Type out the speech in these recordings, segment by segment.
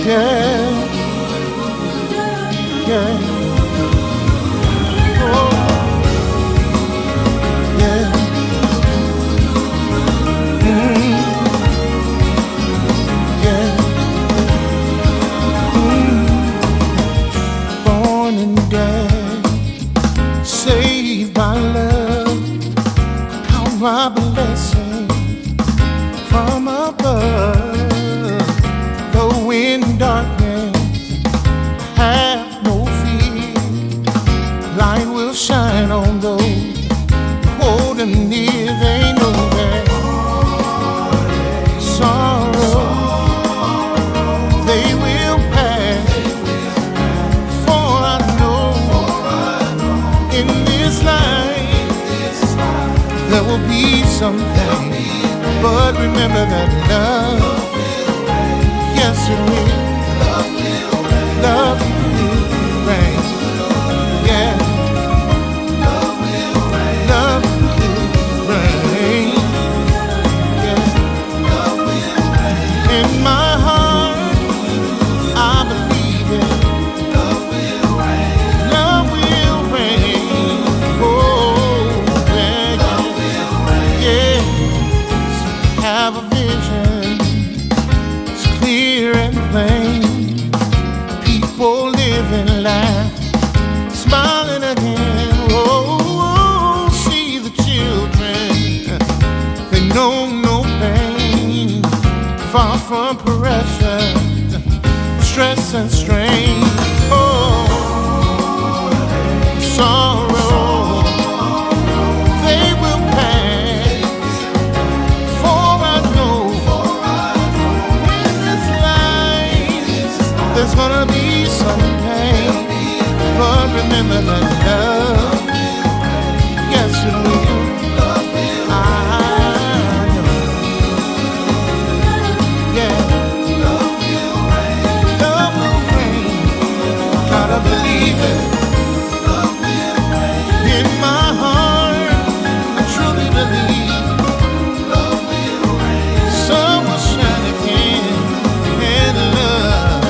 yeah. Oh, yeah. Yeah. Born and dead, saved by love, count my blessings from above. Though in darkness, have no fear. Light will shine on those holding near. They know that sorrow they will pass. For I know in this life there will be something. But remember that love, yes it will. Love will reign. Yeah. Love will reign. Yeah. In my heart, I believe it. Love will reign. Oh, yeah. Yeah. Have a vision. It's clear and plain. People living life, smiling again. Oh, see the children, they know no pain. Far from pressure, stress and strain. Oh, sorrow, they will pass. For I know in this life there's gonna be some pain. But remember that love, yes it will. I know. Yeah. Love will reign. Gotta believe it. In my heart, I truly believe sun will shine again. And love,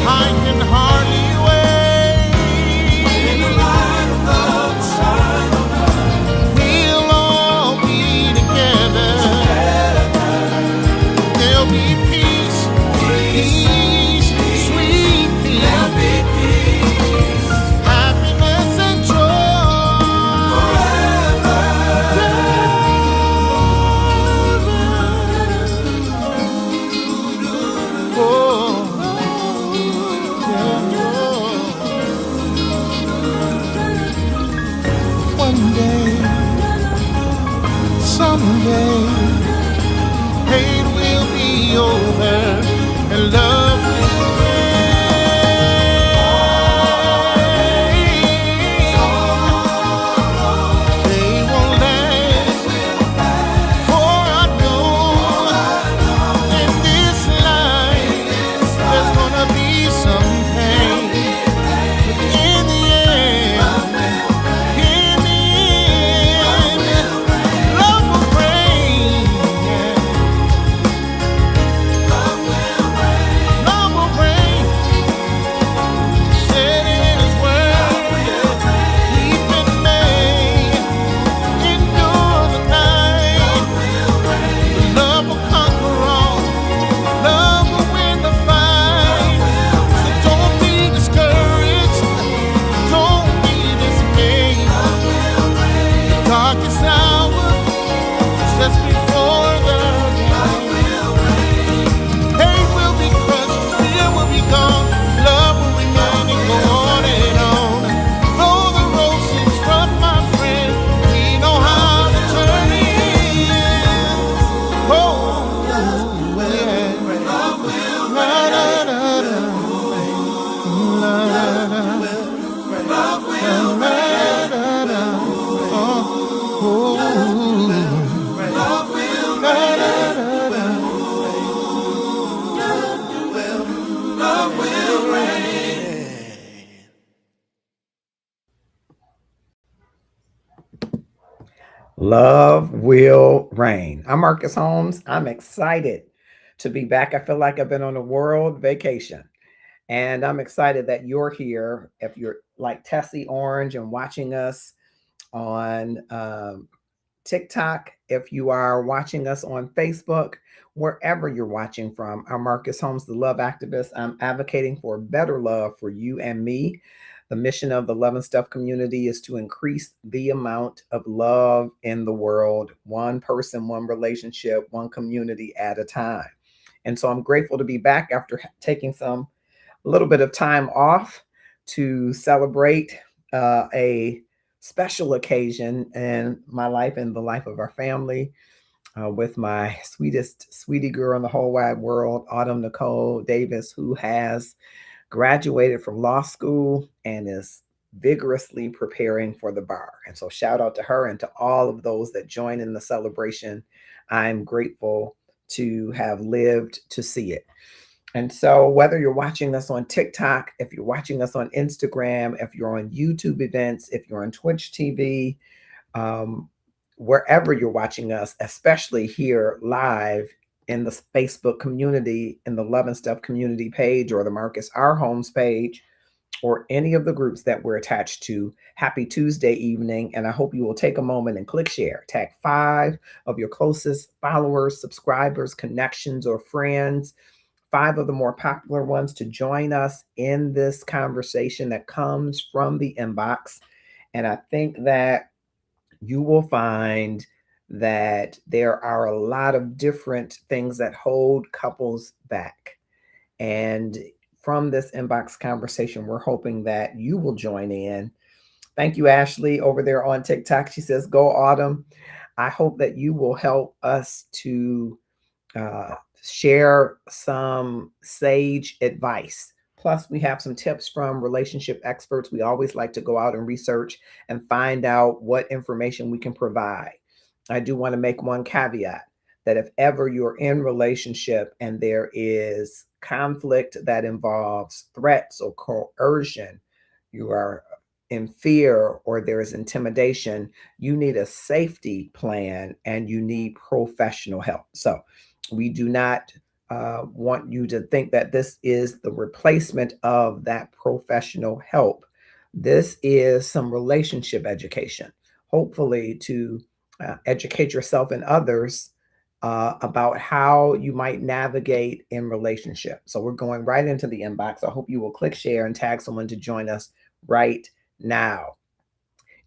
I can hardly wait. In the light of the sun, we'll all be together. There'll be peace, peace, sweet peace. There'll be peace, happiness and joy forever. Oh, yeah. One day, someday, hate will be over and love will reign. They won't last, for I know in this life there's gonna be some pain. But in the end, love will reign. Yeah. Love will reign. Said it in His word. We've been made, endure the night. Love will conquer all. Love will win the fight. So don't be discouraged. Don't be dismayed. Darkest hour just before the day. Hate will be crushed, fear will be gone, love will remain and go on and on. Though the road seems rough, my friend, we know how the journey ends. Oh, yeah. Love will reign. Love will reign. Oh, love will reign. Love will reign. Love will reign. I'm Marcus Holmes. I'm excited to be back. I feel like I've been on a world vacation. And I'm excited that you're here. If you're like Tessie Orange and watching us on TikTok, if you are watching us on Facebook, wherever you're watching from, I'm Marcus Holmes, the love activist. I'm advocating for better love for you and me. The mission of the Love and Stuff community is to increase the amount of love in the world, one person, one relationship, one community at a time. And so I'm grateful to be back after taking a little bit of time off to celebrate a special occasion in my life and the life of our family with my sweetest sweetie girl in the whole wide world, Autumn Nicole Davis, who has graduated from law school and is vigorously preparing for the bar. And so, shout out to her and to all of those that join in the celebration. I'm grateful to have lived to see it. And so, whether you're watching us on TikTok, if you're watching us on Instagram, if you're on YouTube events, if you're on Twitch TV, um, wherever you're watching us, especially here live in the Facebook community, in the Love and Stuff community page, or the Marcus R. Holmes page, or any of the groups that we're attached to, happy Tuesday evening. And I hope you will take a moment and click share. Tag 5 of your closest followers, subscribers, connections, or friends, 5 of the more popular ones, to join us in this conversation that comes from the inbox. And I think that you will find that there are a lot of different things that hold couples back. And from this inbox conversation, we're hoping that you will join in. Thank you, Ashley, over there on TikTok. She says, Go Autumn. I hope that you will help us to uh, share some sage advice. Plus, we have some tips from relationship experts. We always like to go out and research and find out what information we can provide. I do want to make one caveat that if ever you're in relationship and there is conflict that involves threats or coercion, you are in fear or there is intimidation, you need a safety plan and you need professional help. So, we do not want you to think that this is the replacement of that professional help. This is some relationship education, hopefully, to educate yourself and others about how you might navigate in relationship. So we're going right into the inbox. I hope you will click share and tag someone to join us right now.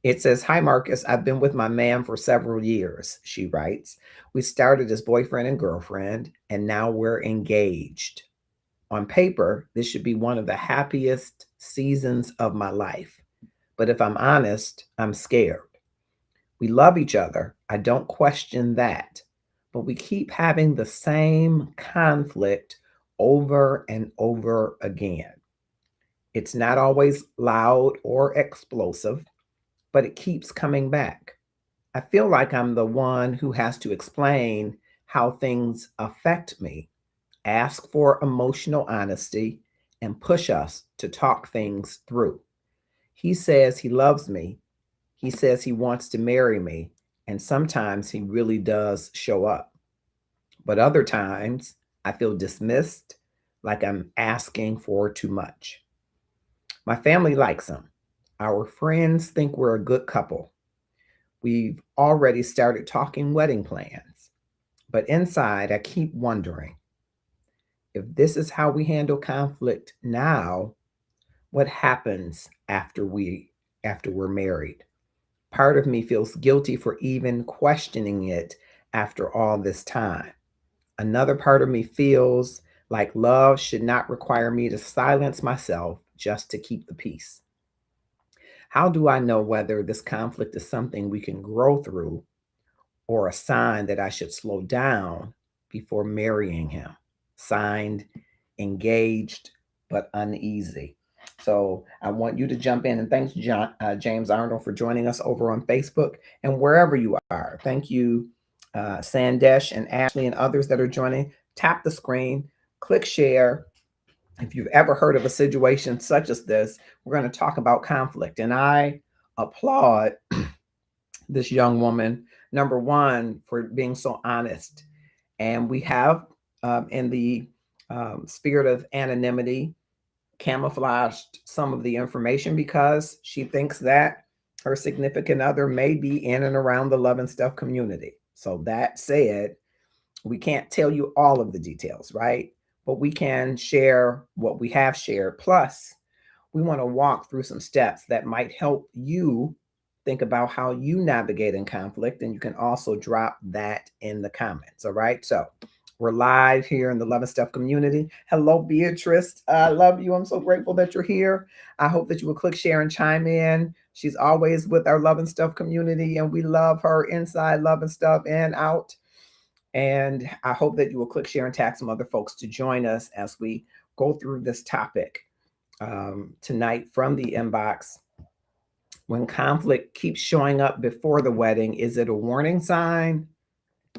It says, Hi, Marcus. I've been with my man for several years, she writes. We started as boyfriend and girlfriend, and now we're engaged. On paper, this should be one of the happiest seasons of my life. But if I'm honest, I'm scared. We love each other. I don't question that. But we keep having the same conflict over and over again. It's not always loud or explosive, but it keeps coming back. I feel like I'm the one who has to explain how things affect me, ask for emotional honesty, and push us to talk things through. He says he loves me. He says he wants to marry me. And sometimes he really does show up. But other times I feel dismissed, like I'm asking for too much. My family likes him. Our friends think we're a good couple. We've already started talking wedding plans. But inside, I keep wondering, if this is how we handle conflict now, what happens after we're married? Part of me feels guilty for even questioning it after all this time. Another part of me feels like love should not require me to silence myself just to keep the peace. How do I know whether this conflict is something we can grow through or a sign that I should slow down before marrying him? Signed, engaged, but uneasy. So I want you to jump in, and thanks, James Arnold, for joining us over on Facebook and wherever you are. Thank you, Sandesh and Ashley and others that are joining. Tap the screen, click share. If you've ever heard of a situation such as this, we're going to talk about conflict. And I applaud this young woman, number one, for being so honest. And we have in the spirit of anonymity, camouflaged some of the information because she thinks that her significant other may be in and around the Love and Stuff community. So that said, we can't tell you all of the details, right? But we can share what we have shared. Plus, we want to walk through some steps that might help you think about how you navigate in conflict. And you can also drop that in the comments. All right. So we're live here in the Love and Stuff community. Hello, Beatrice. I love you. I'm so grateful that you're here. I hope that you will click share and chime in. She's always with our Love and Stuff community, and we love her inside Love and Stuff and out. And I hope that you will click share and tag some other folks to join us as we go through this topic tonight from the inbox. When conflict keeps showing up before the wedding, is it a warning sign,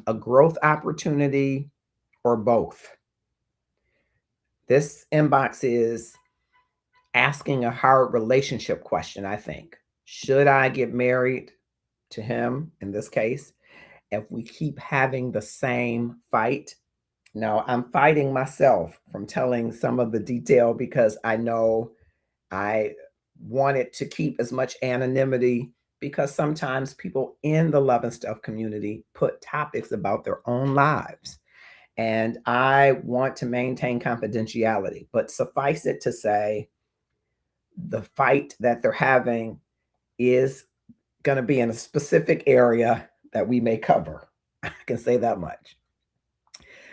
a growth opportunity, or both? This inbox is asking a hard relationship question, I think. Should I get married to him in this case if we keep having the same fight? Now, I'm fighting myself from telling some of the detail because I know I wanted to keep as much anonymity because sometimes people in the Love and Stuff community put topics about their own lives. And I want to maintain confidentiality, but suffice it to say, the fight that they're having is going to be in a specific area that we may cover. I can say that much.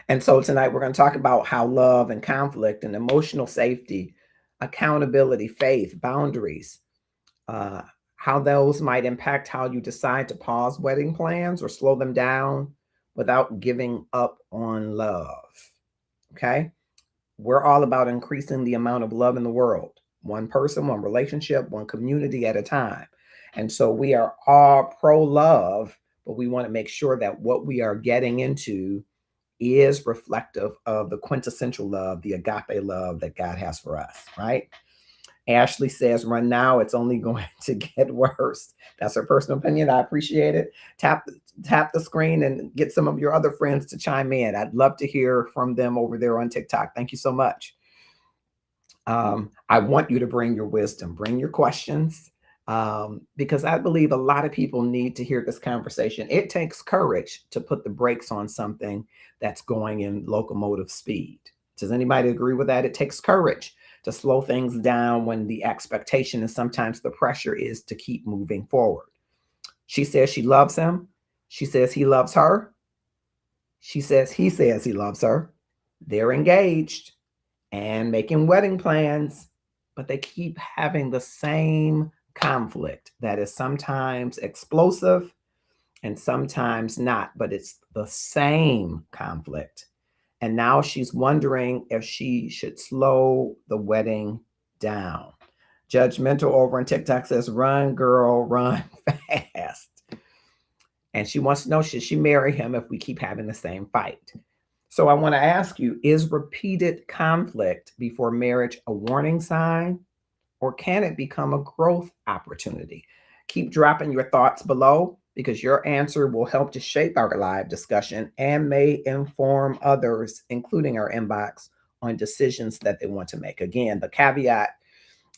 And so tonight we're going to talk about how love and conflict and emotional safety, accountability, faith, boundaries, uh, how those might impact how you decide to pause wedding plans or slow them down without giving up on love. Okay. We're all about increasing the amount of love in the world, one person, one relationship, one community at a time. And so we are all pro love, but we want to make sure that what we are getting into is reflective of the quintessential love, the agape love that God has for us, right? Ashley says, run now, it's only going to get worse. That's her personal opinion. I appreciate it. Tap the screen and get some of your other friends to chime in. I'd love to hear from them over there on TikTok. Thank you so much. I want you to bring your wisdom, bring your questions, because I believe a lot of people need to hear this conversation. It takes courage to put the brakes on something that's going in locomotive speed. Does anybody agree with that? It takes courage to slow things down when the expectation and sometimes the pressure is to keep moving forward. She says she loves him. She says he loves her. She says he loves her. They're engaged and making wedding plans, but they keep having the same conflict that is sometimes explosive and sometimes not, but it's the same conflict. And now she's wondering if she should slow the wedding down. Judgmental over on TikTok says, run, girl, run fast. And she wants to know, should she marry him if we keep having the same fight? So I want to ask you, is repeated conflict before marriage a warning sign, or can it become a growth opportunity? Keep dropping your thoughts below because your answer will help to shape our live discussion and may inform others, including our inbox, on decisions that they want to make. Again, the caveat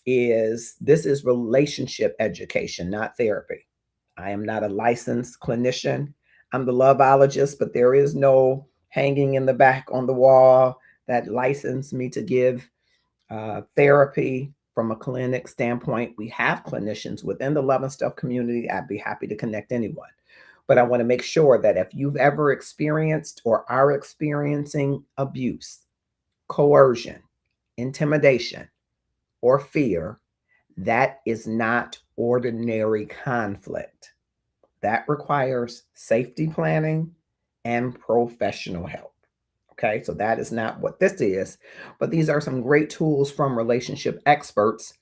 is this is relationship education, not therapy. I am not a licensed clinician. I'm the loveologist, but there is no hanging in the back on the wall that licensed me to give therapy from a clinic standpoint. We have clinicians within the Love and Stuff community. I'd be happy to connect anyone. But I want to make sure that if you've ever experienced or are experiencing abuse, coercion, intimidation, or fear, that is not ordinary conflict. That requires safety planning and professional help. Okay, so that is not what this is, but these are some great tools from relationship experts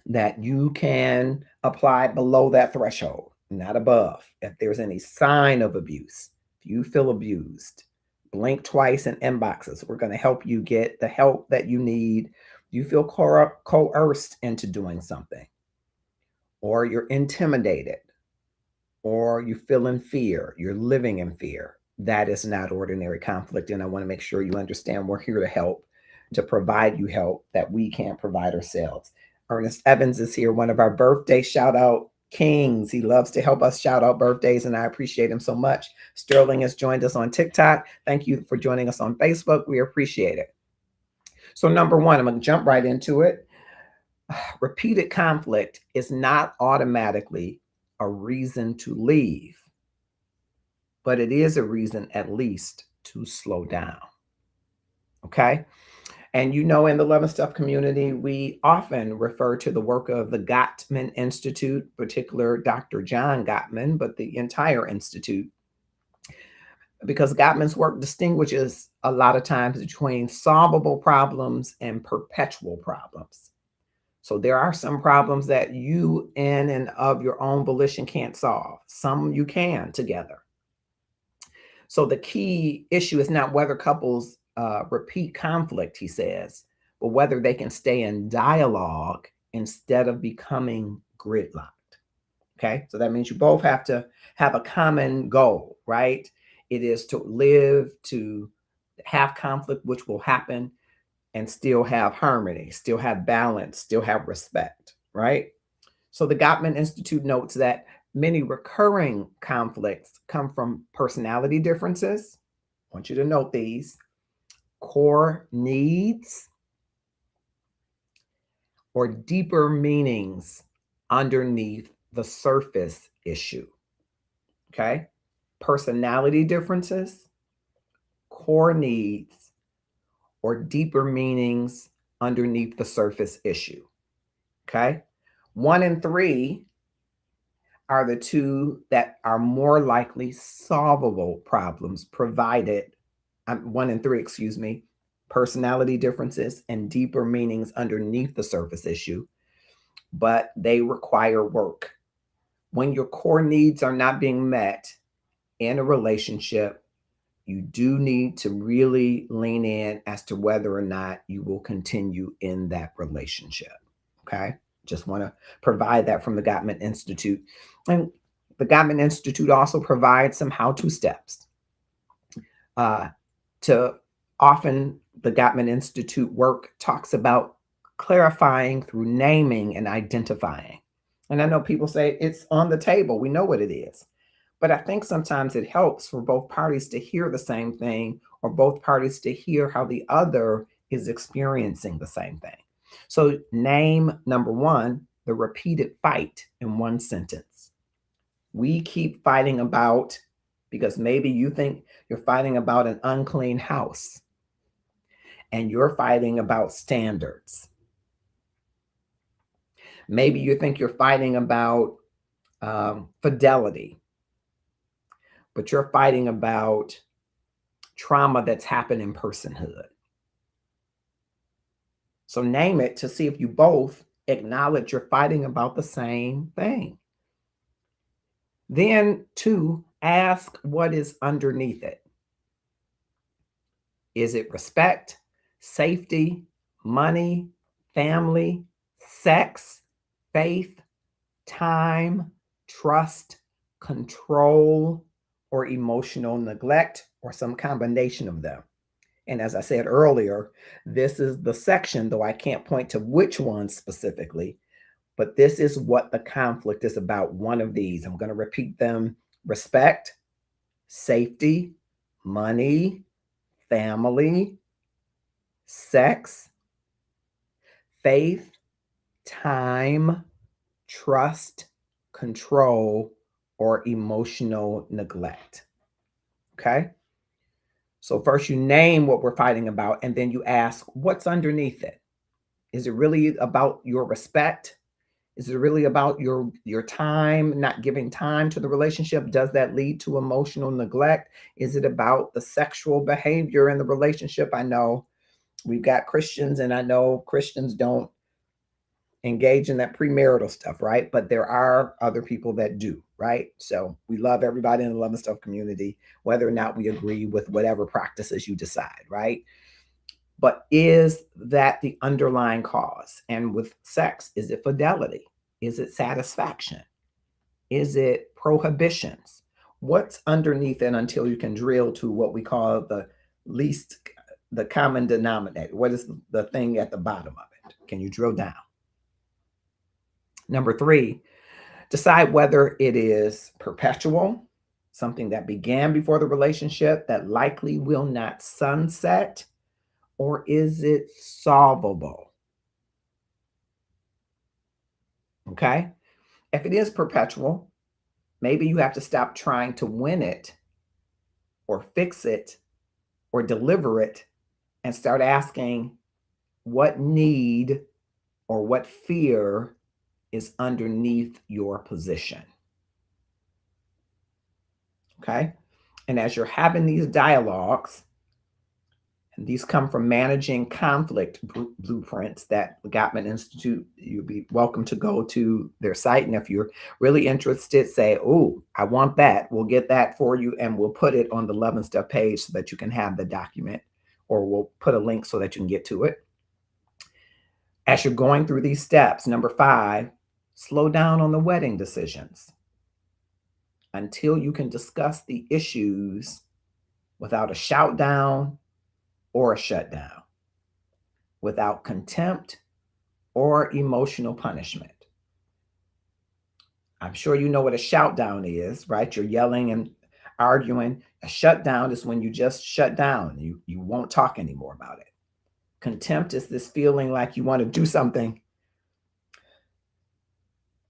that you can apply below that threshold, not above. If there's any sign of abuse, if you feel abused, blink twice in inboxes. We're going to help you get the help that you need. You feel coerced into doing something, or you're intimidated, or you feel in fear, you're living in fear. that is not ordinary conflict. And I want to make sure you understand we're here to help, to provide you help that we can't provide ourselves. Ernest Evans is here, one of our birthday shout out kings. He loves to help us shout out birthdays, and I appreciate him so much. Sterling has joined us on TikTok. Thank you for joining us on Facebook. We appreciate it. So, number one, I'm going to jump right into it. Repeated conflict is not automatically a reason to leave, but it is a reason at least to slow down. Okay. And you know, in the Love and Stuff community, we often refer to the work of the Gottman Institute, particular Dr. John Gottman, but the entire institute, because Gottman's work distinguishes a lot of times between solvable problems and perpetual problems. So there are some problems that you in and of your own volition can't solve. Some you can together. So the key issue is not whether couples repeat conflict, he says, but whether they can stay in dialogue instead of becoming gridlocked. Okay, so that means you both have to have a common goal, right? It is to live, to have conflict, which will happen, and still have harmony, still have balance, still have respect, right? So the Gottman Institute notes that many recurring conflicts come from personality differences. I want you to note these: core needs or deeper meanings underneath the surface issue. Okay? Personality differences, core needs, or deeper meanings underneath the surface issue. Okay? 1 and 3 are the two that are more likely solvable problems, provided 1 and 3, excuse me, personality differences and deeper meanings underneath the surface issue, but they require work. When your core needs are not being met in a relationship, you do need to really lean in as to whether or not you will continue in that relationship. Okay? Just want to provide that from the Gottman Institute. And the Gottman Institute also provides some how-to steps. To often the Gottman Institute work talks about clarifying through naming and identifying. And I know people say it's on the table. We know what it is. But I think sometimes it helps for both parties to hear the same thing, or both parties to hear how the other is experiencing the same thing. So name number one, the repeated fight in one sentence. We keep fighting about, because maybe you think you're fighting about an unclean house and you're fighting about standards. Maybe you think you're fighting about fidelity, but you're fighting about trauma that's happened in personhood. So name it to see if you both acknowledge you're fighting about the same thing. Then 2, ask what is underneath it. Is it respect, safety, money, family, sex, faith, time, trust, control, or emotional neglect, or some combination of them? And as I said earlier, this is the section, though I can't point to which one specifically, but this is what the conflict is about. One of these, I'm going to repeat them: respect, safety, money, family, sex, faith, time, trust, control, or emotional neglect. Okay? So first you name what we're fighting about, and then you ask what's underneath it. Is it really about your respect? Is it really about your time, not giving time to the relationship? Does that lead to emotional neglect? Is it about the sexual behavior in the relationship? I know we've got Christians, and I know Christians don't engage in that premarital stuff, right? But there are other people that do, right? So we love everybody in the Love and Stuff community, whether or not we agree with whatever practices you decide, right? But is that the underlying cause? And with sex, is it fidelity? Is it satisfaction? Is it prohibitions? What's underneath it until you can drill to what we call least, the common denominator? What is the thing at the bottom of it? Can you drill down? Number three, decide whether it is perpetual, something that began before the relationship that likely will not sunset, or is it solvable? Okay. If it is perpetual, maybe you have to stop trying to win it or fix it or deliver it and start asking what need or what fear is underneath your position. Okay. And as you're having these dialogues, and these come from Managing Conflict Blueprints that the Gottman Institute, you'll be welcome to go to their site. And if you're really interested, say, oh, I want that. We'll get that for you and we'll put it on the Love and Stuff page so that you can have the document, or we'll put a link so that you can get to it. As you're going through these steps, number 5, slow down on the wedding decisions until you can discuss the issues without a shout down or a shutdown, without contempt or emotional punishment. I'm sure you know what a shout down is, right? You're yelling and arguing. A shutdown is when you just shut down. You won't talk anymore about it. Contempt is this feeling like you want to do something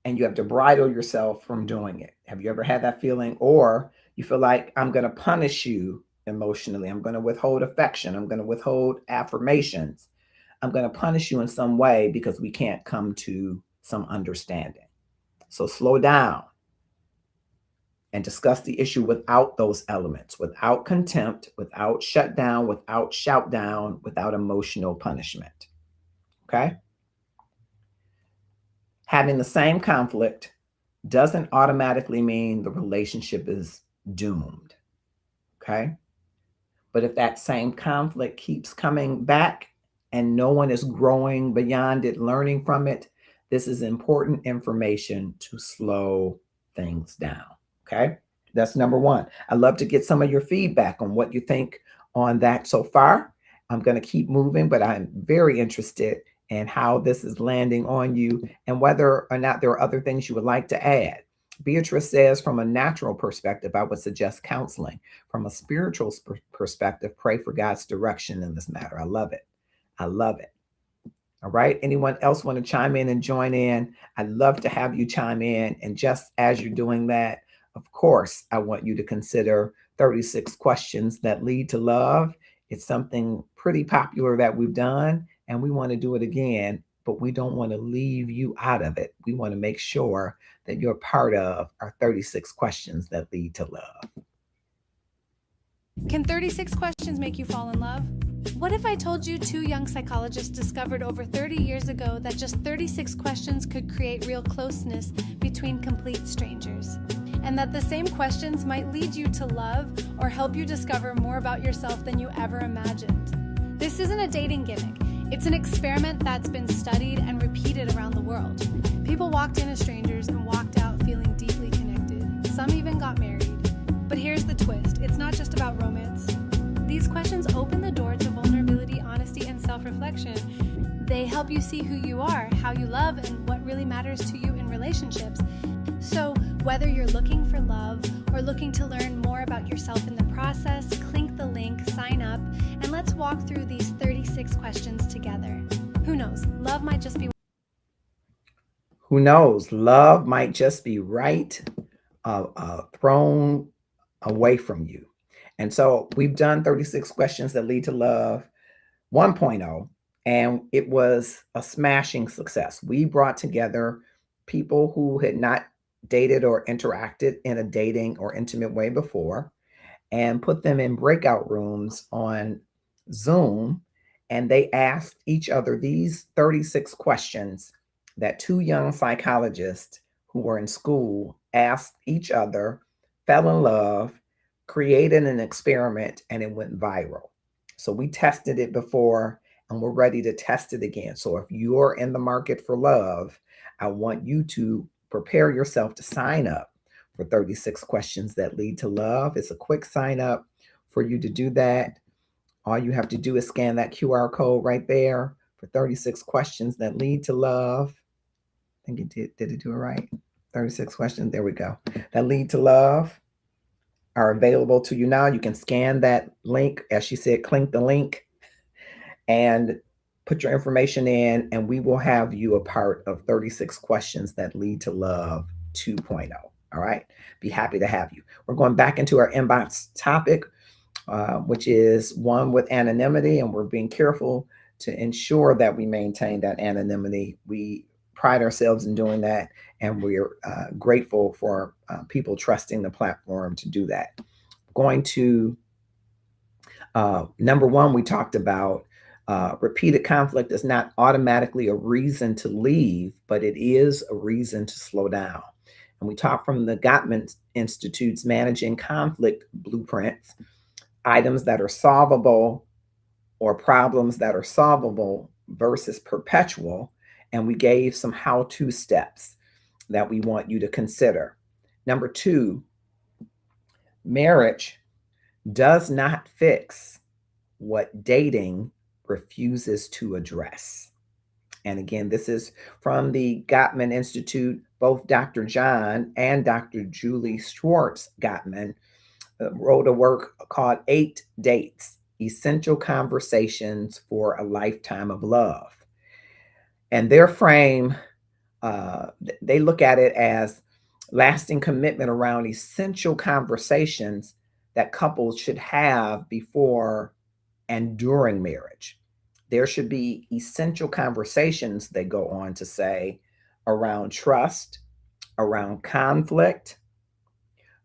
and you have to bridle yourself from doing it. Have you ever had that feeling? Or you feel like, I'm going to punish you emotionally. I'm going to withhold affection. I'm going to withhold affirmations. I'm going to punish you in some way because we can't come to some understanding. So slow down and discuss the issue without those elements, without contempt, without shut down, without shout down, without emotional punishment. Okay? Having the same conflict doesn't automatically mean the relationship is doomed. Okay? But if that same conflict keeps coming back and no one is growing beyond it, learning from it, this is important information to slow things down. Okay. That's number 1. I'd love to get some of your feedback on what you think on that so far. I'm going to keep moving, but I'm very interested in how this is landing on you and whether or not there are other things you would like to add. Beatrice says, from a natural perspective, I would suggest counseling. From a spiritual perspective, pray for God's direction in this matter. I love it. I love it. All right. Anyone else want to chime in and join in? I'd love to have you chime in. And just as you're doing that, of course, I want you to consider 36 questions that lead to love. It's something pretty popular that we've done, and we want to do it again, but we don't want to leave you out of it. We want to make sure that you're part of our 36 questions that lead to love. Can 36 questions make you fall in love? What if I told you 2 young psychologists discovered over 30 years ago that just 36 questions could create real closeness between complete strangers? And that the same questions might lead you to love or help you discover more about yourself than you ever imagined. This isn't a dating gimmick. It's an experiment that's been studied and repeated around the world. People walked in as strangers and walked out feeling deeply connected. Some even got married. But here's the twist. It's not just about romance. These questions open the door to vulnerability, honesty, and self-reflection. They help you see who you are, how you love, and what really matters to you in relationships. So whether you're looking for love or looking to learn more about yourself in the process, click the link, sign up, and let's walk through these 36 questions together. Who knows? Love might just be right thrown away from you. And so we've done 36 questions that lead to love 1.0, and it was a smashing success. We brought together people who had not dated or interacted in a dating or intimate way before and put them in breakout rooms on Zoom. And they asked each other these 36 questions that 2 young psychologists who were in school asked each other, fell in love, created an experiment, and it went viral. So we tested it before and we're ready to test it again. So if you're in the market for love, I want you to prepare yourself to sign up for 36 questions that lead to love. It's a quick sign up for you to do that. All you have to do is scan that QR code right there for 36 questions that lead to love. I think it did. Did it do it right? 36 questions. There we go. That lead to love are available to you now. You can scan that link. As she said, click the link and put your information in, and we will have you a part of 36 questions that lead to love 2.0. All right. Be happy to have you. We're going back into our inbox topic, which is one with anonymity, and we're being careful to ensure that we maintain that anonymity. We pride ourselves in doing that, and we're grateful for people trusting the platform to do that. Going to number one, we talked about repeated conflict is not automatically a reason to leave, but it is a reason to slow down. And we talked from the Gottman Institute's Managing Conflict Blueprints, items that are solvable or problems that are solvable versus perpetual. And we gave some how-to steps that we want you to consider. Number two, marriage does not fix what dating refuses to address. And again, this is from the Gottman Institute. Both Dr. John and Dr. Julie Schwartz Gottman wrote a work called 8 Dates, Essential Conversations for a Lifetime of Love. And their frame, they look at it as lasting commitment around essential conversations that couples should have before and during marriage. There should be essential conversations, they go on to say, around trust, around conflict,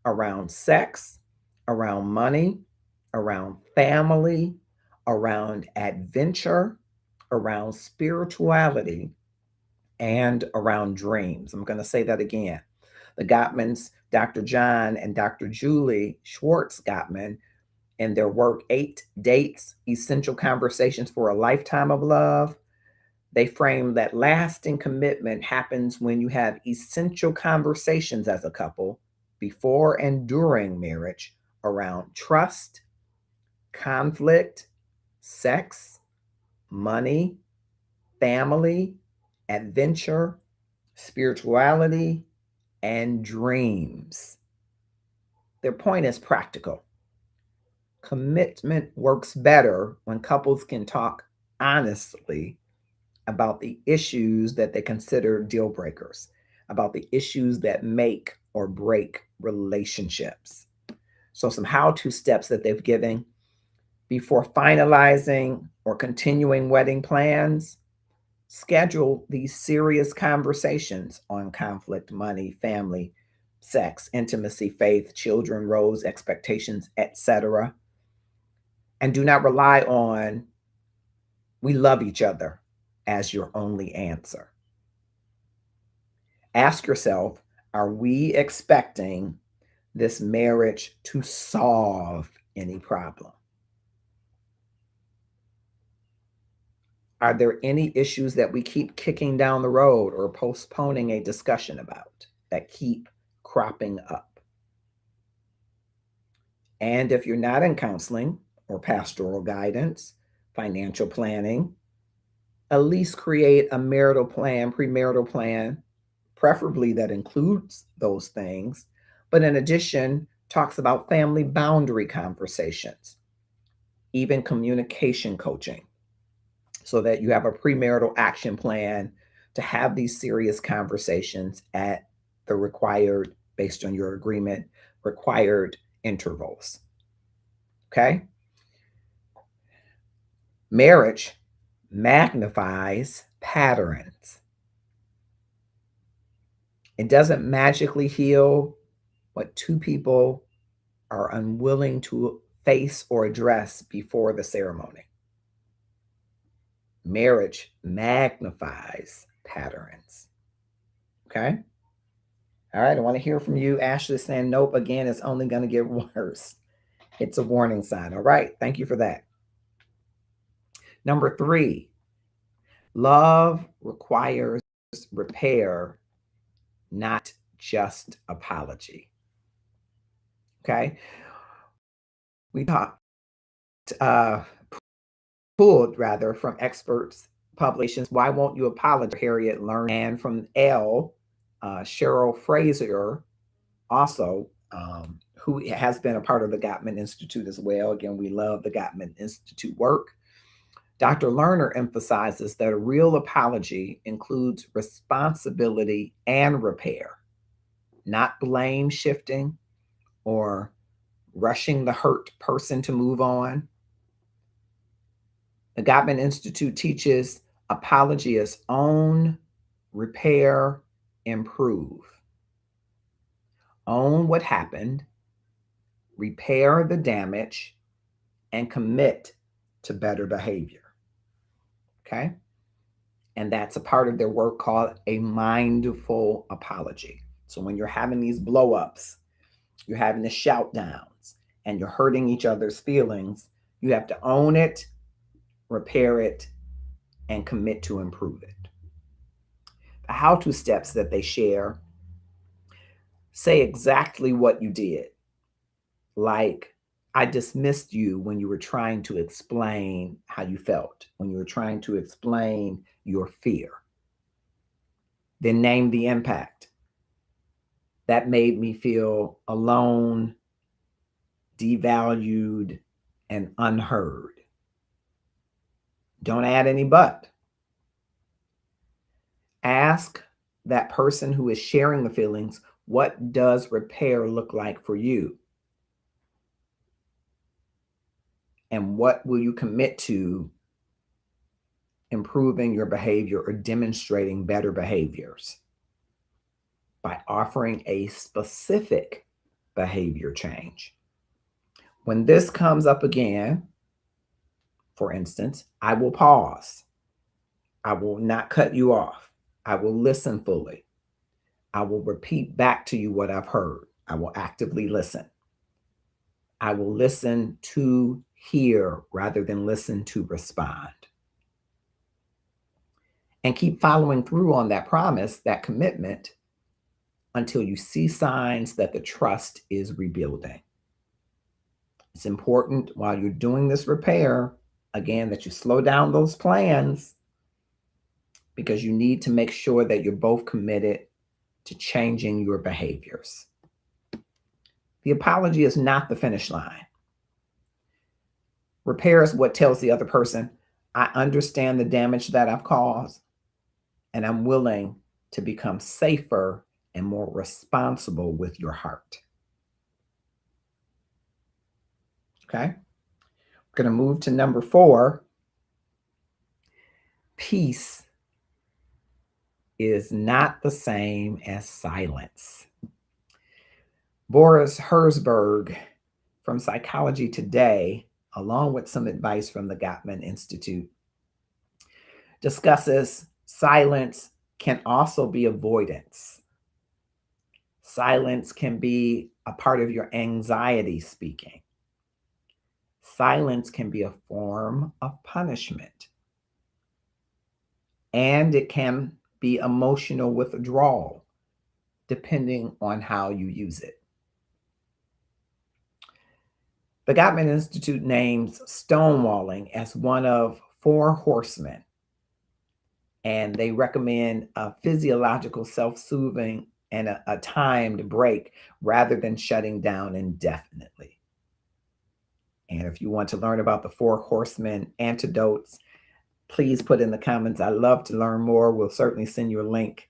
around sex, around money, around family, around adventure, around spirituality, and around dreams. I'm going to say that again. The Gottmans, Dr. John and Dr. Julie Schwartz Gottman, in their work, 8 Dates, Essential Conversations for a Lifetime of Love, they frame that lasting commitment happens when you have essential conversations as a couple before and during marriage around trust, conflict, sex, money, family, adventure, spirituality, and dreams. Their point is practical. Commitment works better when couples can talk honestly about the issues that they consider deal breakers, about the issues that make or break relationships. So, some how to steps that they've given before finalizing or continuing wedding plans. Schedule these serious conversations on conflict, money, family, sex, intimacy, faith, children, roles, expectations, etc. And do not rely on "we love each other" as your only answer. Ask yourself, are we expecting this marriage to solve any problem? Are there any issues that we keep kicking down the road or postponing a discussion about that keep cropping up? And if you're not in counseling or pastoral guidance, financial planning, at least create a marital plan, premarital plan, preferably that includes those things, but in addition, talks about family boundary conversations, even communication coaching, so that you have a premarital action plan to have these serious conversations at the required, based on your agreement, required intervals. Okay? Marriage magnifies patterns. It doesn't magically heal what two people are unwilling to face or address before the ceremony. Marriage magnifies patterns. Okay? All right, I want to hear from you. Ashley saying, nope, again, it's only going to get worse. It's a warning sign. All right, thank you for that. Number 3, love requires repair, not just apology. Okay. We talked, uh, pulled rather from experts' publications. Why won't you apologize? Harriet Lerner, and from L, Cheryl Fraser, also, who has been a part of the Gottman Institute as well. Again, we love the Gottman Institute work. Dr. Lerner emphasizes that a real apology includes responsibility and repair, not blame shifting or rushing the hurt person to move on. The Gottman Institute teaches apology as own, repair, improve. Own what happened, repair the damage, and commit to better behavior. Okay? And that's a part of their work called a mindful apology. So when you're having these blow ups, you're having the shout downs, and you're hurting each other's feelings, you have to own it, repair it, and commit to improve it. The how-to steps that they share say exactly what you did. Like, I dismissed you when you were trying to explain how you felt, when you were trying to explain your fear. Then name the impact. That made me feel alone, devalued, and unheard. Don't add any but. Ask that person who is sharing the feelings, what does repair look like for you? And what will you commit to improving your behavior or demonstrating better behaviors by offering a specific behavior change? When this comes up again, for instance, I will pause. I will not cut you off. I will listen fully. I will repeat back to you what I've heard. I will actively listen. I will listen to hear rather than listen to respond. And keep following through on that promise, that commitment, until you see signs that the trust is rebuilding. It's important while you're doing this repair, again, that you slow down those plans, because you need to make sure that you're both committed to changing your behaviors. The apology is not the finish line. Repair is what tells the other person, I understand the damage that I've caused, and I'm willing to become safer and more responsible with your heart. Okay? We're going to move to number 4. Peace is not the same as silence. Boris Herzberg from Psychology Today, along with some advice from the Gottman Institute, discusses silence can also be avoidance. Silence can be a part of your anxiety speaking. Silence can be a form of punishment. And it can be emotional withdrawal, depending on how you use it. The Gottman Institute names stonewalling as one of 4 horsemen, and they recommend a physiological self-soothing and a timed break rather than shutting down indefinitely. And if you want to learn about the 4 horsemen antidotes, please put in the comments. I'd love to learn more. We'll certainly send you a link.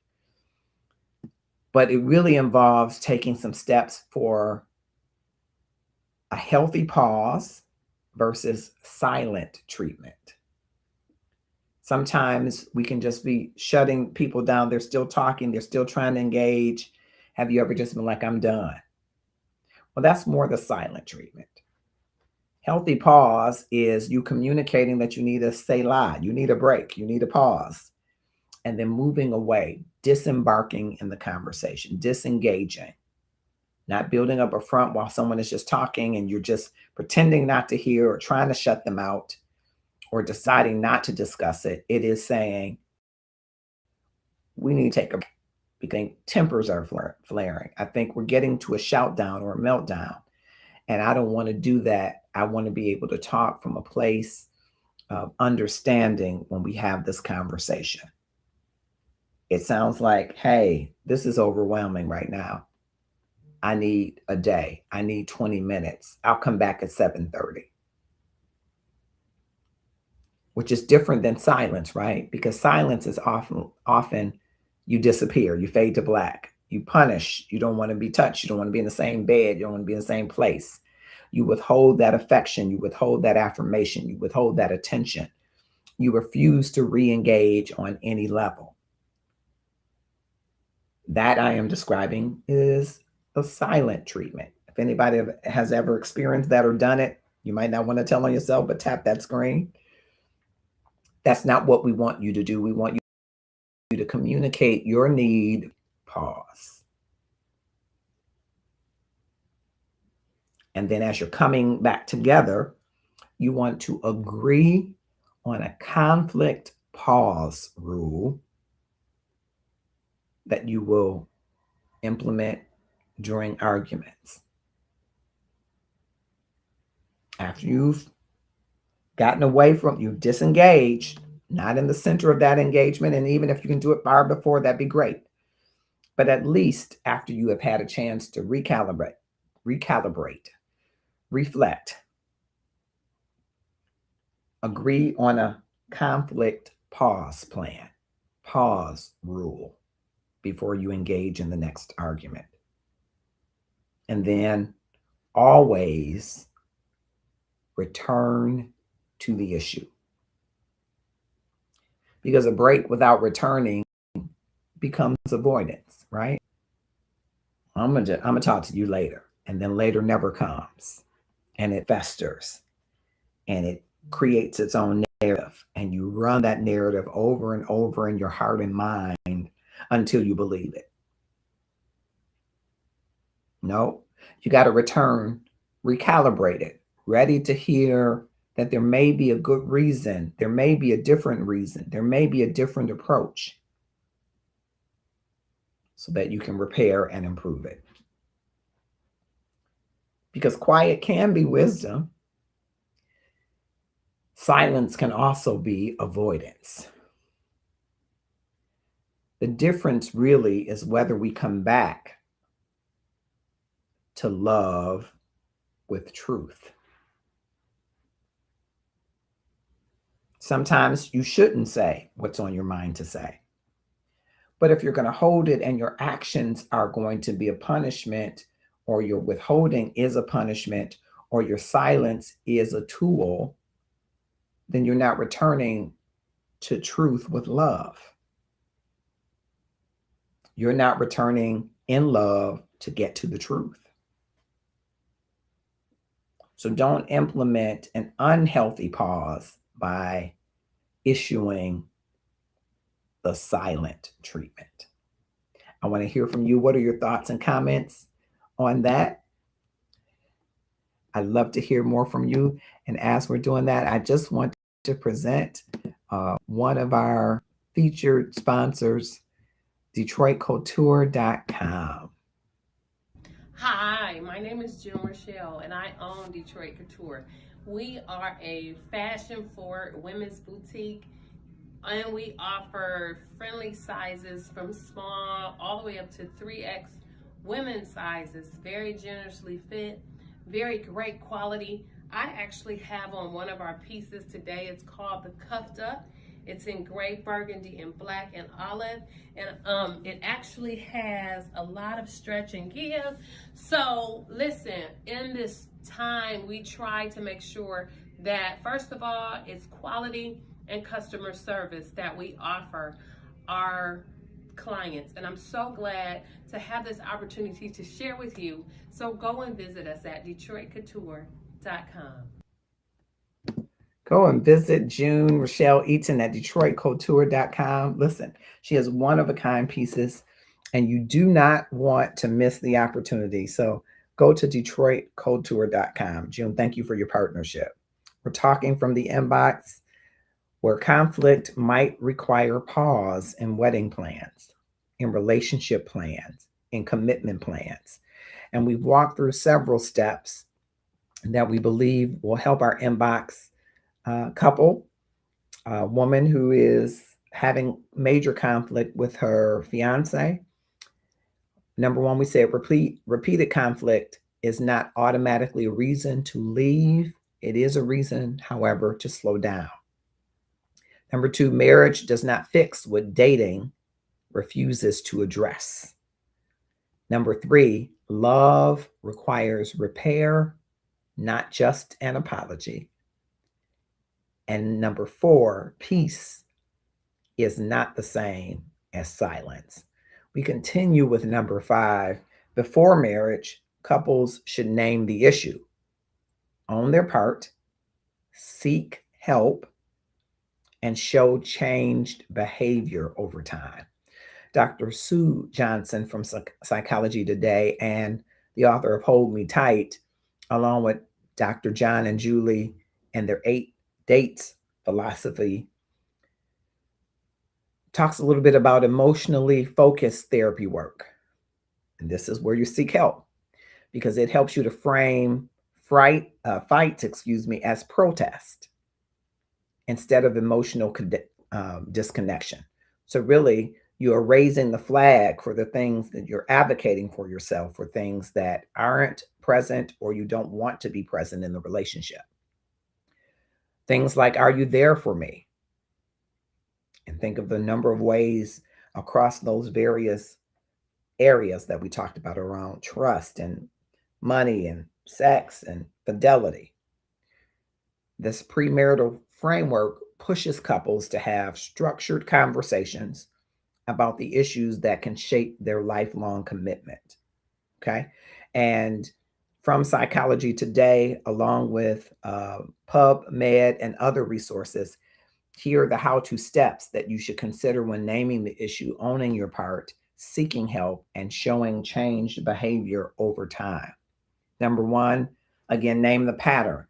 But it really involves taking some steps for a healthy pause versus silent treatment. Sometimes we can just be shutting people down. They're still talking. They're still trying to engage. Have you ever just been like, I'm done? Well, that's more the silent treatment. Healthy pause is you communicating that you need a selah, you need a break, you need a pause, and then moving away, disembarking in the conversation, disengaging, not building up a front while someone is just talking and you're just pretending not to hear or trying to shut them out or deciding not to discuss it. It is saying, we need to take a break because tempers are flaring. I think we're getting to a shout down or a meltdown. And I don't want to do that. I want to be able to talk from a place of understanding when we have this conversation. It sounds like, hey, this is overwhelming right now. I need a day. I need 20 minutes. I'll come back at 7:30. Which is different than silence, right? Because silence is often you disappear, you fade to black, you punish, you don't want to be touched, you don't want to be in the same bed, you don't want to be in the same place. You withhold that affection, you withhold that affirmation, you withhold that attention. You refuse to re-engage on any level. That I am describing is a silent treatment. If anybody has ever experienced that or done it, you might not want to tell on yourself, but tap that screen. That's not what we want you to do. We want you to communicate your need, pause. And then as you're coming back together, you want to agree on a conflict pause rule that you will implement during arguments. After you've gotten away from, you've disengaged, not in the center of that engagement, and even if you can do it far before, that'd be great. But at least after you have had a chance to recalibrate, reflect, agree on a conflict pause plan, pause rule before you engage in the next argument. And then always return to the issue. Because a break without returning becomes avoidance, right? I'm gonna talk to you later. And then later never comes. And it festers. And it creates its own narrative. And you run that narrative over and over in your heart and mind until you believe it. No, you got to return, recalibrate it, ready to hear that there may be a good reason, there may be a different reason, there may be a different approach, so that you can repair and improve it. Because quiet can be wisdom. Silence can also be avoidance. The difference really is whether we come back to love with truth. Sometimes you shouldn't say what's on your mind to say. But if you're going to hold it and your actions are going to be a punishment, or your withholding is a punishment, or your silence is a tool, then you're not returning to truth with love. You're not returning in love to get to the truth. So don't implement an unhealthy pause by issuing the silent treatment. I want to hear from you. What are your thoughts and comments on that? I'd love to hear more from you. And as we're doing that, I just want to present one of our featured sponsors, DetroitCouture.com. Hi, my name is June Rochelle, and I own Detroit Couture. We are a fashion-forward women's boutique, and we offer friendly sizes from small all the way up to 3X women's sizes, very generously fit, very great quality. I actually have on one of our pieces today. It's called the Cuffed Up. It's in gray, burgundy, and black and olive. And it actually has a lot of stretch and give. So listen, in this time, we try to make sure that, first of all, it's quality and customer service that we offer our clients. And I'm so glad to have this opportunity to share with you. So go and visit us at DetroitCouture.com. Go and visit June Rochelle Eaton at DetroitCouture.com. Listen, she has one-of-a-kind pieces, and you do not want to miss the opportunity. So go to DetroitCouture.com. June, thank you for your partnership. We're talking from the inbox, where conflict might require pause in wedding plans, in relationship plans, in commitment plans. And we've walked through several steps that we believe will help our inbox couple, a woman who is having major conflict with her fiance. Number one, we said repeated conflict is not automatically a reason to leave. It is a reason, however, to slow down. Number two, marriage does not fix what dating refuses to address. Number three, love requires repair, not just an apology. And number four, peace is not the same as silence. We continue with number five. Before marriage, couples should name the issue, own their part, seek help, and show changed behavior over time. Dr. Sue Johnson from Psychology Today and the author of Hold Me Tight, along with Dr. John and Julie and their 8 dates philosophy, talks a little bit about emotionally focused therapy work. And this is where you seek help because it helps you to frame fights, as protest instead of emotional disconnection. So really, you are raising the flag for the things that you're advocating for yourself, for things that aren't present or you don't want to be present in the relationship. Things like, are you there for me? And think of the number of ways across those various areas that we talked about around trust and money and sex and fidelity. This premarital framework pushes couples to have structured conversations about the issues that can shape their lifelong commitment. Okay. And from Psychology Today, along with PubMed and other resources, here are the how-to steps that you should consider when naming the issue, owning your part, seeking help, and showing changed behavior over time. Number one, again, name the pattern.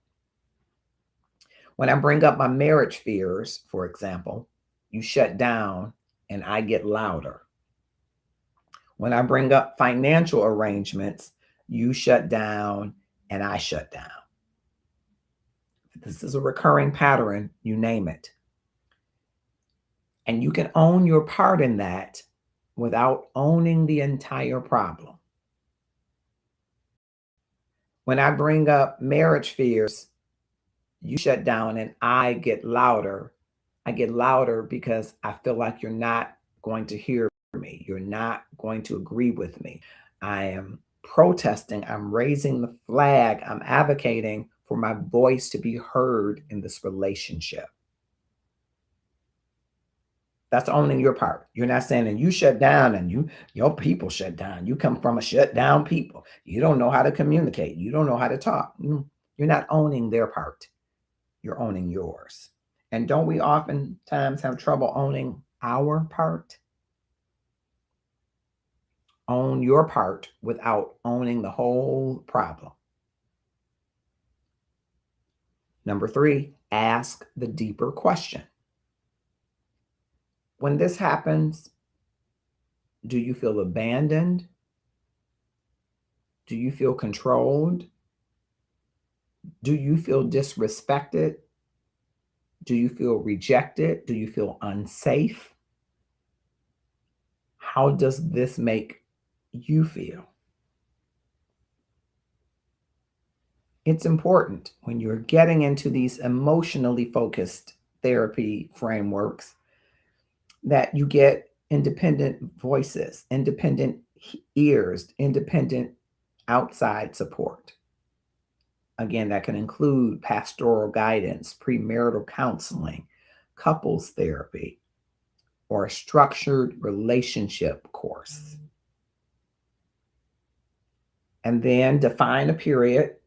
When I bring up my marriage fears, for example, you shut down and I get louder. When I bring up financial arrangements, you shut down and I shut down. If this is a recurring pattern, you name it. And you can own your part in that without owning the entire problem. When I bring up marriage fears, you shut down and I get louder. I get louder because I feel like you're not going to hear me. You're not going to agree with me. I am protesting. I'm raising the flag. I'm advocating for my voice to be heard in this relationship. That's owning your part. You're not saying that you shut down and your people shut down. You come from a shut down people. You don't know how to communicate. You don't know how to talk. You're not owning their part. You're owning yours. And don't we oftentimes have trouble owning our part? Own your part without owning the whole problem. Number three, ask the deeper question. When this happens, do you feel abandoned? Do you feel controlled? Do you feel disrespected? Do you feel rejected? Do you feel unsafe? How does this make you feel? It's important when you're getting into these emotionally focused therapy frameworks that you get independent voices, independent ears, independent outside support. Again, that can include pastoral guidance, premarital counseling, couples therapy, or a structured relationship course. And then define a period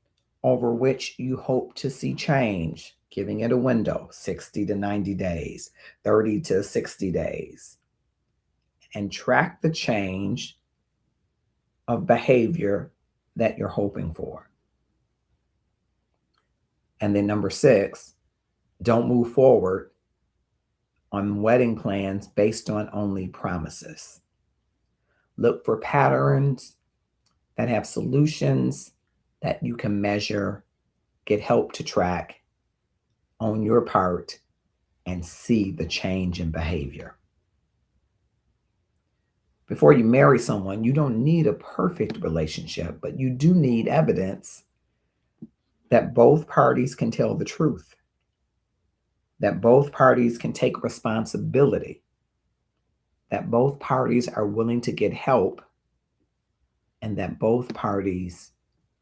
over which you hope to see change, giving it a window, 60 to 90 days, 30 to 60 days. And track the change of behavior that you're hoping for. And then number 6, don't move forward on wedding plans based on only promises. Look for patterns that have solutions that you can measure get help to track on your part and see the change in behavior. Before you marry someone, you don't need a perfect relationship, but you do need evidence that both parties can tell the truth, that both parties can take responsibility, that both parties are willing to get help, and that both parties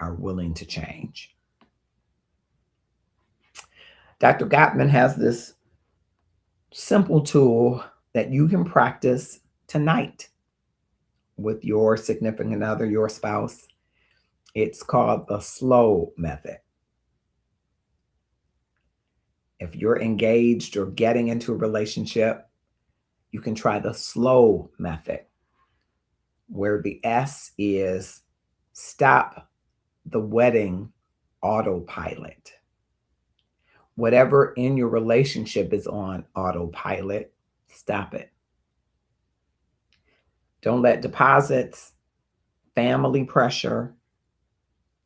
are willing to change. Dr. Gottman has this simple tool that you can practice tonight with your significant other, your spouse. It's called the slow method. If you're engaged or getting into a relationship, you can try the slow method, where the S is stop the wedding autopilot. Whatever in your relationship is on autopilot, stop it. Don't let deposits, family pressure,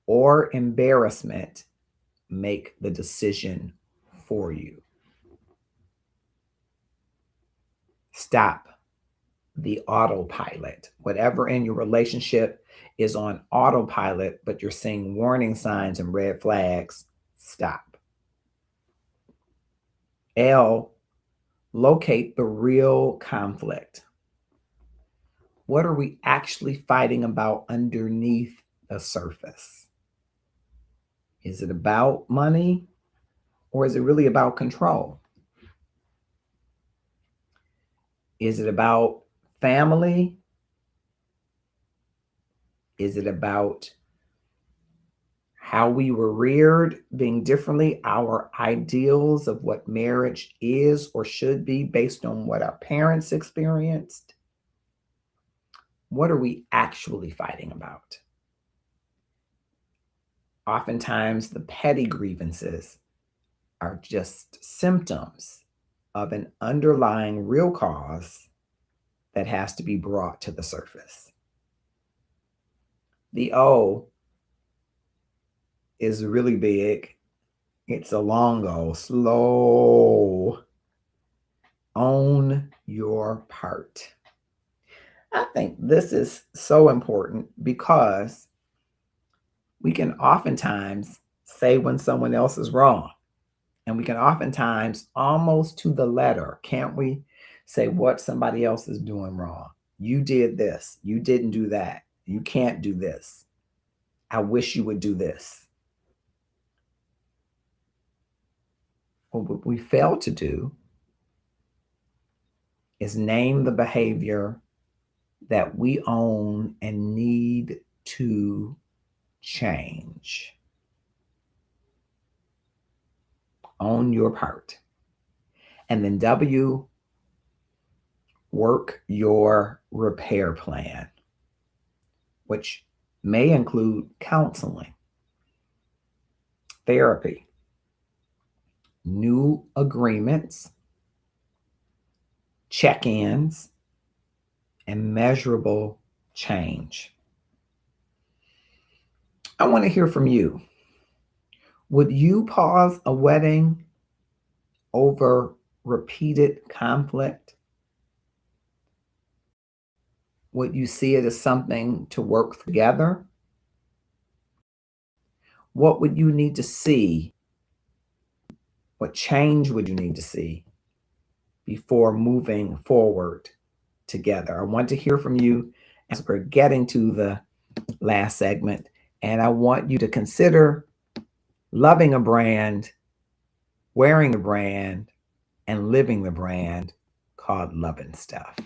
or embarrassment make the decision for you. Stop the autopilot. Whatever in your relationship is on autopilot, but you're seeing warning signs and red flags, stop. L, locate the real conflict. What are we actually fighting about underneath the surface? Is it about money, or is it really about control? Is it about family? Is it about how we were reared, being differently, our ideals of what marriage is or should be based on what our parents experienced? What are we actually fighting about? Oftentimes, the petty grievances are just symptoms of an underlying real cause that has to be brought to the surface. The O is really big. It's a long O. Slow. Own your part. I think this is so important because we can oftentimes say when someone else is wrong, and we can oftentimes, almost to the letter, can't we, say what somebody else is doing wrong. You did this. You didn't do that. You can't do this. I wish you would do this. Well, what we fail to do is name the behavior that we own and need to change. Own your part. And then W, work your repair plan, which may include counseling, therapy, new agreements, check-ins, and measurable change. I want to hear from you. Would you pause a wedding over repeated conflict? Would you see it as something to work together? What would you need to see? What change would you need to see before moving forward together? I want to hear from you as we're getting to the last segment, and I want you to consider loving a brand, wearing the brand, and living the brand called Loving Stuff.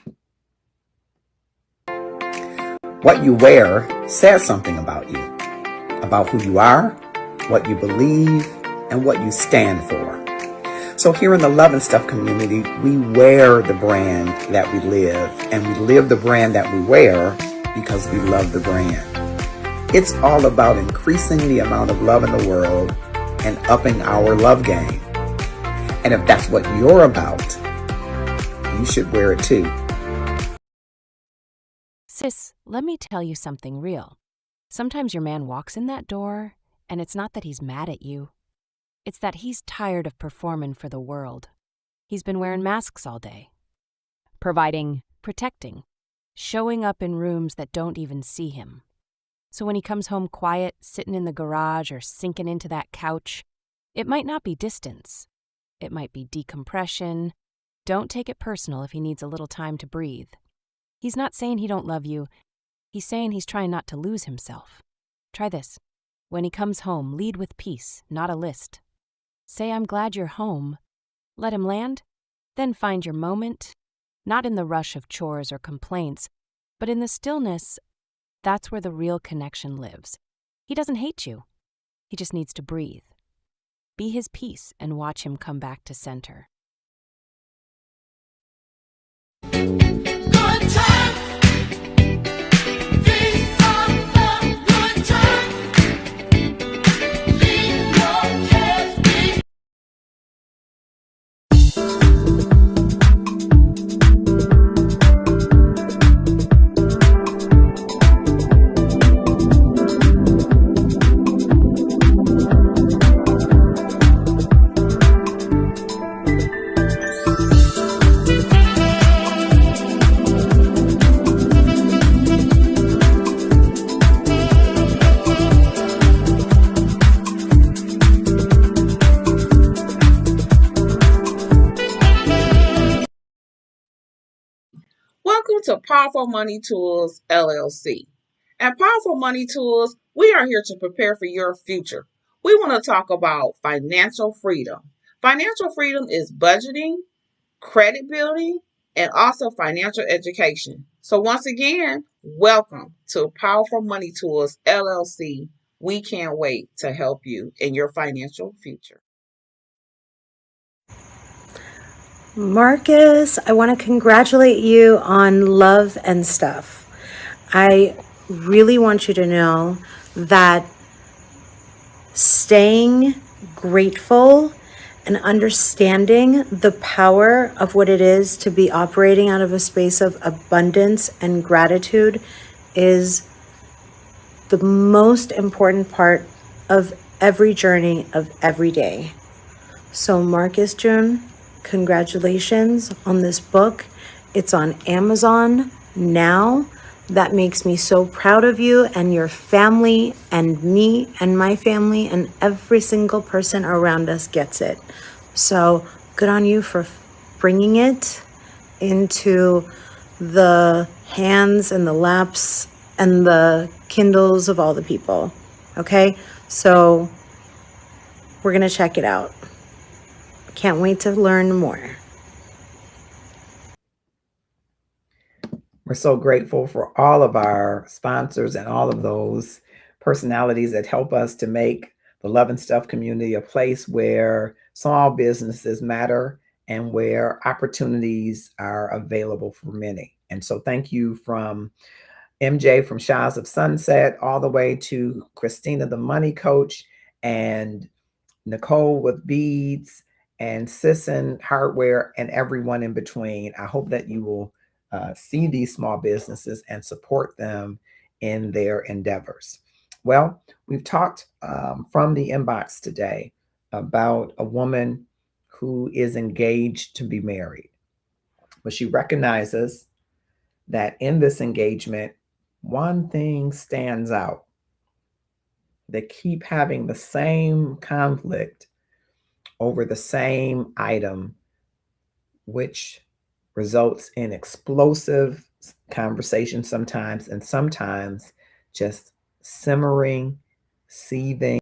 What you wear says something about you, about who you are, what you believe, and what you stand for. So here in the Loving Stuff community, we wear the brand that we live, and we live the brand that we wear because we love the brand. It's all about increasing the amount of love in the world and upping our love game. And if that's what you're about, you should wear it too. Sis, let me tell you something real. Sometimes your man walks in that door, and it's not that he's mad at you. It's that he's tired of performing for the world. He's been wearing masks all day. Providing, protecting, showing up in rooms that don't even see him. So when he comes home quiet, sitting in the garage or sinking into that couch, it might not be distance. It might be decompression. Don't take it personal if he needs a little time to breathe. He's not saying he don't love you. He's saying he's trying not to lose himself. Try this. When he comes home, lead with peace, not a list. Say, I'm glad you're home. Let him land. Then find your moment. Not in the rush of chores or complaints, but in the stillness. That's where the real connection lives. He doesn't hate you. He just needs to breathe. Be his peace and watch him come back to center. Good times. These are the good times. Leave your cares behind. Welcome to Powerful Money Tools LLC. At Powerful Money Tools, we are here to prepare for your future. We want to talk about financial freedom. Financial freedom is budgeting, credit building, and also financial education. So once again, welcome to Powerful Money Tools LLC. We can't wait to help you in your financial future. Marcus, I want to congratulate you on Love and Stuff. I really want you to know that staying grateful and understanding the power of what it is to be operating out of a space of abundance and gratitude is the most important part of every journey of every day. So Marcus June, congratulations on this book. It's on Amazon now. That makes me so proud of you and your family and me and my family, and every single person around us gets it. So good on you for bringing it into the hands and the laps and the Kindles of all the people. Okay, so we're gonna check it out. Can't wait to learn more. We're so grateful for all of our sponsors and all of those personalities that help us to make the Love and Stuff community a place where small businesses matter and where opportunities are available for many. And so thank you from MJ from Shires of Sunset all the way to Christina, the money coach, and Nicole with beads, and Sisson Hardware, and everyone in between. I hope that you will see these small businesses and support them in their endeavors. Well, we've talked from the inbox today about a woman who is engaged to be married, but she recognizes that in this engagement, one thing stands out. They keep having the same conflict over the same item, which results in explosive conversations sometimes, and sometimes just simmering, seething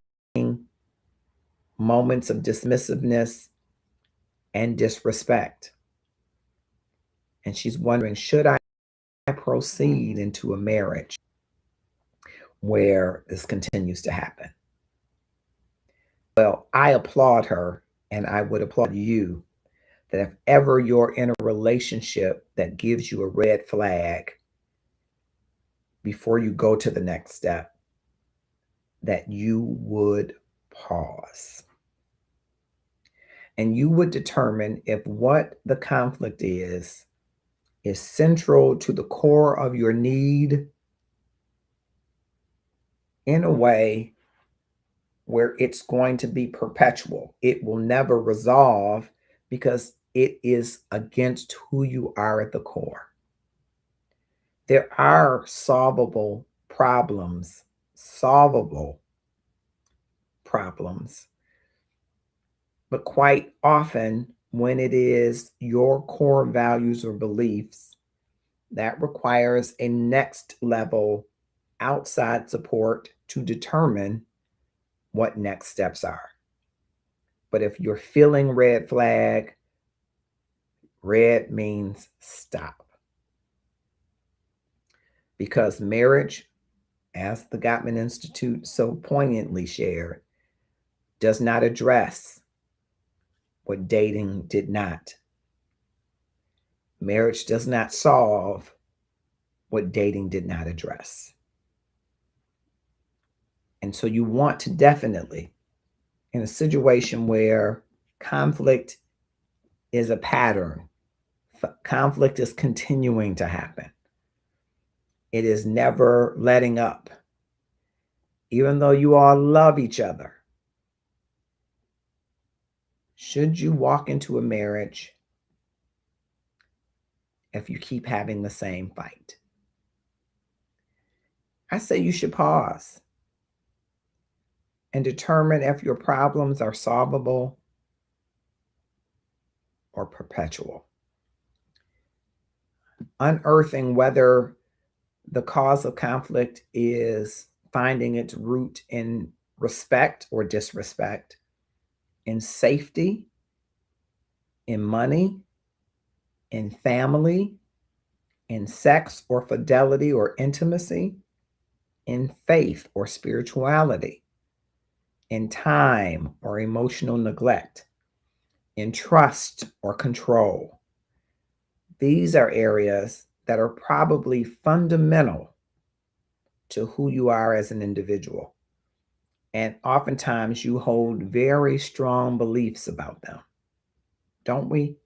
moments of dismissiveness and disrespect. And she's wondering, should I proceed into a marriage where this continues to happen? Well, I applaud her, and I would applaud you, that if ever you're in a relationship that gives you a red flag before you go to the next step, that you would pause and you would determine if what the conflict is central to the core of your need in a way where it's going to be perpetual. It will never resolve because it is against who you are at the core. There are solvable problems, but quite often when it is your core values or beliefs, that requires a next level outside support to determine what next steps are. But if you're feeling red flag, red means stop. Because marriage, as the Gottman Institute so poignantly shared, does not address what dating did not. Marriage does not solve what dating did not address. And so you want to definitely, in a situation where conflict is a pattern, conflict is continuing to happen, it is never letting up. Even though you all love each other, should you walk into a marriage if you keep having the same fight? I say you should pause and determine if your problems are solvable or perpetual. Unearthing whether the cause of conflict is finding its root in respect or disrespect, in safety, in money, in family, in sex or fidelity or intimacy, in faith or spirituality, in time or emotional neglect, in trust or control. These are areas that are probably fundamental to who you are as an individual. And oftentimes you hold very strong beliefs about them, don't we?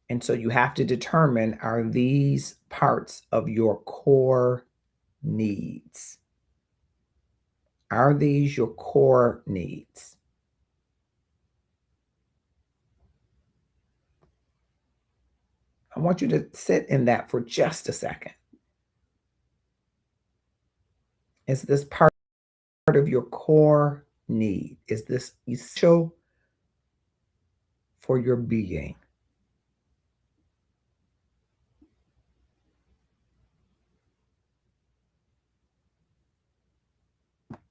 And so you have to determine, are these parts of your core needs? Are these your core needs? I want you to sit in that for just a second. Is this part of your core need? Is this essential for your being?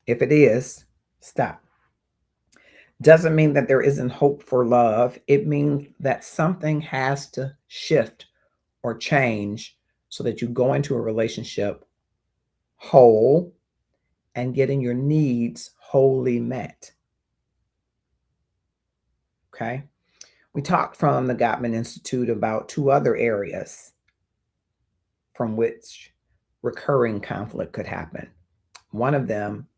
If it is, stop. Doesn't mean that there isn't hope for love. It means that something has to shift or change so that you go into a relationship whole and getting your needs wholly met. Okay. We talked from the Gottman Institute about two other areas from which recurring conflict could happen. One of them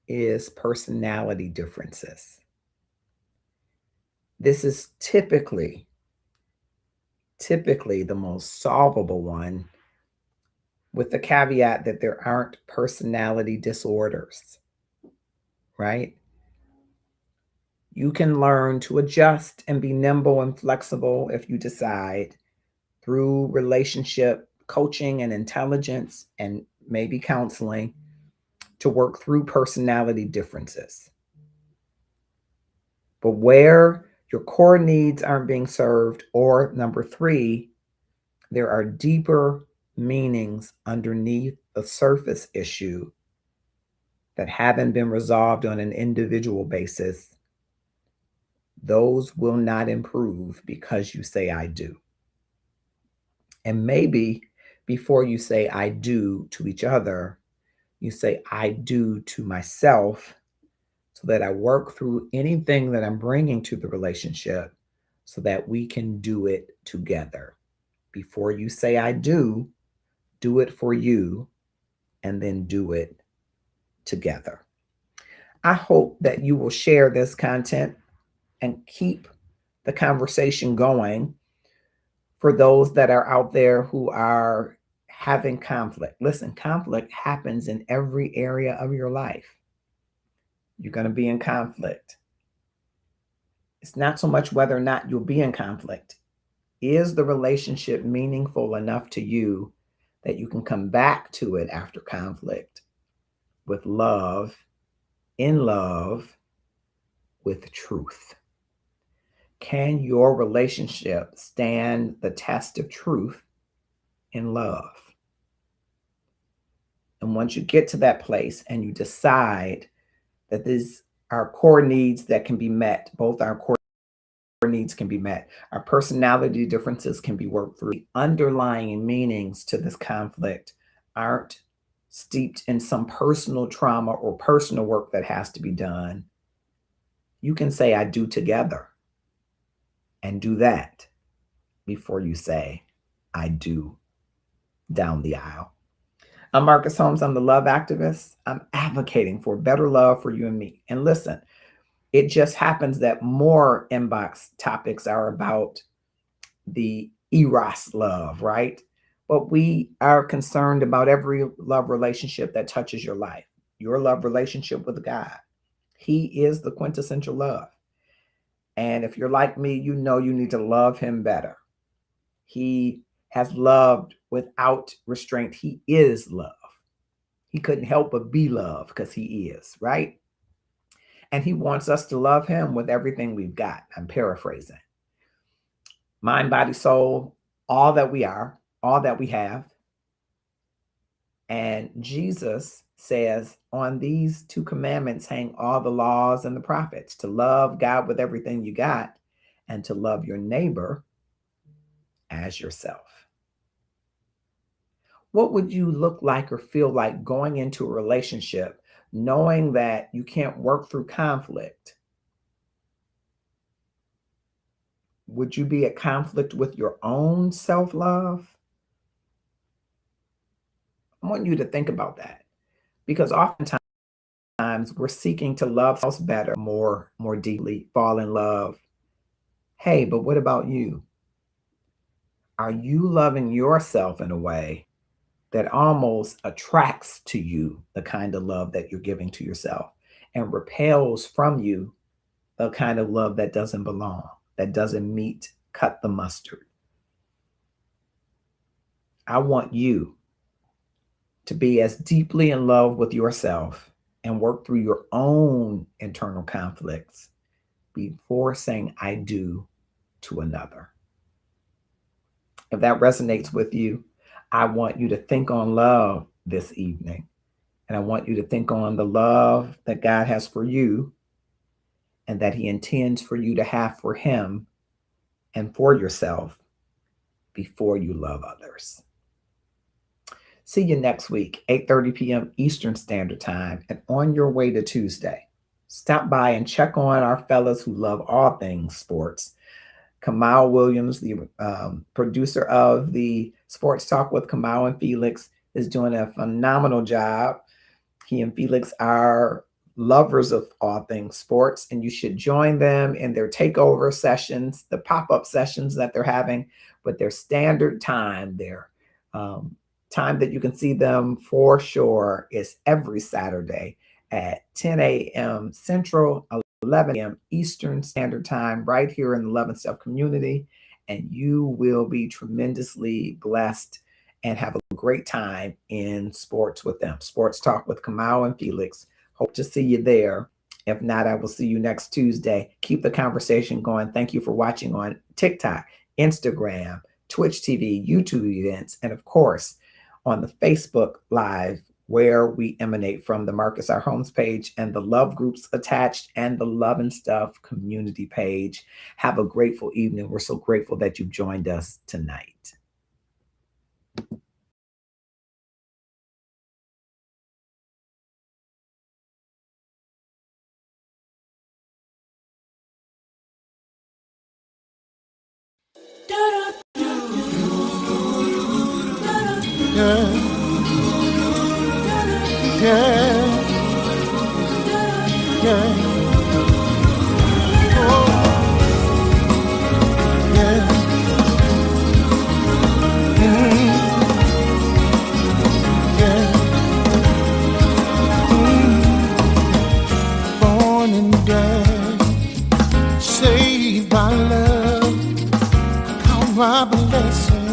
is personality differences. This is typically the most solvable one, with the caveat that there aren't personality disorders, right? You can learn to adjust and be nimble and flexible if you decide, through relationship coaching and intelligence and maybe counseling, to work through personality differences. But where your core needs aren't being served, or number three, there are deeper meanings underneath the surface issue that haven't been resolved on an individual basis, those will not improve because you say, I do. And maybe before you say, I do to each other, you say, I do to myself, so that I work through anything that I'm bringing to the relationship so that we can do it together. Before you say, I do it for you, and then do it together. I hope that you will share this content and keep the conversation going for those that are out there who are having conflict. Listen, conflict happens in every area of your life. You're going to be in conflict. It's not so much whether or not you'll be in conflict. Is the relationship meaningful enough to you that you can come back to it after conflict with love, in love, with truth? Can your relationship stand the test of truth in love? And once you get to that place and you decide that these are core needs that can be met, both our core needs can be met, our personality differences can be worked through, the underlying meanings to this conflict aren't steeped in some personal trauma or personal work that has to be done, you can say, I do together, and do that before you say, I do down the aisle. I'm Marcus Holmes. I'm the love activist. I'm advocating for better love for you and me. And listen, it just happens that more inbox topics are about the eros love, right? But we are concerned about every love relationship that touches your life, your love relationship with God. He is the quintessential love. And if you're like me, you know you need to love him better. He has loved without restraint. He is love. He couldn't help but be love because he is, right? And he wants us to love him with everything we've got. I'm paraphrasing. Mind, body, soul, all that we are, all that we have. And Jesus says, on these two commandments hang all the laws and the prophets, to love God with everything you got and to love your neighbor as yourself. What would you look like or feel like going into a relationship knowing that you can't work through conflict? Would you be at conflict with your own self-love? I want you to think about that, because oftentimes we're seeking to love ourselves better, more deeply, fall in love. Hey, but what about you? Are you loving yourself in a way that almost attracts to you the kind of love that you're giving to yourself and repels from you the kind of love that doesn't belong, that doesn't cut the mustard? I want you to be as deeply in love with yourself and work through your own internal conflicts before saying I do to another. If that resonates with you, I want you to think on love this evening. And I want you to think on the love that God has for you and that he intends for you to have for him and for yourself before you love others. See you next week, 8:30 p.m. Eastern Standard Time. And on your way to Tuesday, stop by and check on our fellas who love all things sports. Kamal Williams, the producer of the Sports Talk with Kamal and Felix, is doing a phenomenal job. He and Felix are lovers of all things sports, and you should join them in their takeover sessions, the pop-up sessions that they're having, but their standard time, their time that you can see them for sure is every Saturday at 10 a.m. Central, 11 a.m. Eastern Standard Time, right here in the Love and Self community. And you will be tremendously blessed and have a great time in sports with them. Sports Talk with Kamal and Felix. Hope to see you there. If not, I will see you next Tuesday. Keep the conversation going. Thank you for watching on TikTok, Instagram, Twitch TV, YouTube events, and of course, on the Facebook Live, where we emanate from, the Marcus R. Holmes page and the love groups attached and the Love and Stuff community page. Have a grateful evening. We're so grateful that you've joined us tonight. Yeah, yeah, yeah. Oh, yeah. Yeah. are blessed.